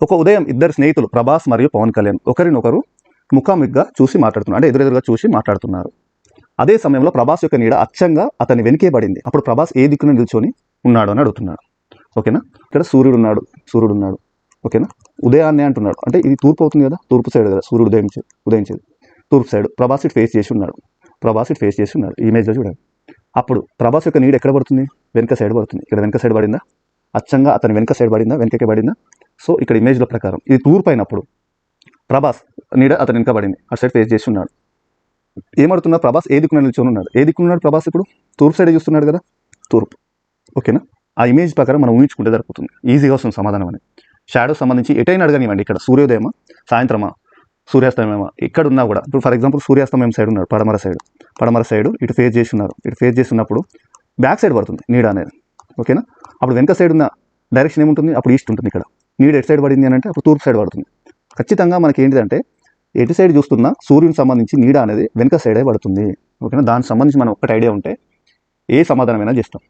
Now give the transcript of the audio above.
ఒక ఉదయం ఇద్దరు స్నేహితులు ప్రభాస్ మరియు పవన్ కళ్యాణ్ ఒకరినొకరు ముఖాముఖిగా చూసి మాట్లాడుతున్నారు, అంటే ఎదురెదురుగా చూసి మాట్లాడుతున్నారు. అదే సమయంలో ప్రభాస్ యొక్క నీడ అచ్చంగా అతని వెనుకే పడింది. అప్పుడు ప్రభాస్ ఏ దిక్కున నిల్చొని ఉన్నాడు అని అడుగుతున్నాడు. ఓకేనా, ఇక్కడ సూర్యుడు ఉన్నాడు. ఓకేనా, ఉదయాన్నే అంటున్నాడు, అంటే ఇది తూర్పు అవుతుంది కదా, తూర్పు సైడ్ కదా సూర్యుడు ఉదయించేది తూర్పు సైడ్. ప్రభాస్ ఇటు ఫేస్ చేసి ఉన్నాడు ఈ ఇమేజ్లో చూడండి. అప్పుడు ప్రభాస్ యొక్క నీడ ఎక్కడ పడుతుంది? వెనక సైడ్ పడుతుంది. ఇక్కడ వెనక సైడ్ పడిందా? అచ్చంగా అతని వెనక సైడ్ పడిందా, వెనకకే పడిందా? సో ఇక్కడ ఇమేజ్ల ప్రకారం ఇది తూర్పు అయినప్పుడు ప్రభాస్ నీడ అతని వెనక పడింది, అటు సైడ్ ఫేస్ చేసి ఉన్నాడు. ఏమడుతున్నా? ప్రభాస్ ఏ దిక్కున నిల్చొని ఉన్నాడు? ఏ దిక్కున్నాడు ప్రభాస్? ఇప్పుడు తూర్పు సైడ్ చూస్తున్నాడు కదా, తూర్పు. ఓకేనా, ఆ ఇమేజ్ ప్రకారం మనం ఊహించుకుంటే సరిపోతుంది, ఈజీగా వస్తుంది సమాధానం అని. షాడో సంబంధించి ఎటైనా అడగనివ్వండి, ఇక్కడ సూర్యోదయమా సాయంత్రమా సూర్యాస్తమయమా ఇక్కడ ఉన్నా కూడా, ఇప్పుడు ఫర్ ఎగ్జాంపుల్ సూర్యాస్తమయం సైడ్ ఉన్నాడు, పడమర సైడ్ ఇటు ఫేస్ చేసి ఉన్నారు. ఇటు ఫేస్ చేసి ఉన్నప్పుడు బ్యాక్ సైడ్ పడుతుంది నీడ అనేది. ఓకేనా, అప్పుడు వెనక సైడ్ ఉన్న డైరెక్షన్ ఏముంటుంది? అప్పుడు ఈస్ట్ ఉంటుంది. ఇక్కడ నీడ ఎటు సైడ్ పడింది అని అంటే అప్పుడు తూర్పు సైడ్ పడుతుంది. ఖచ్చితంగా మనకి ఏంటిదంటే ఎటు సైడ్ చూస్తున్నా సూర్యునికి సంబంధించి నీడ అనేది వెనక సైడే పడుతుంది. ఓకేనా, దానికి సంబంధించి మనం ఒక్కటి ఐడియా ఉంటే ఏ సమాధానమైనా చేస్తాం.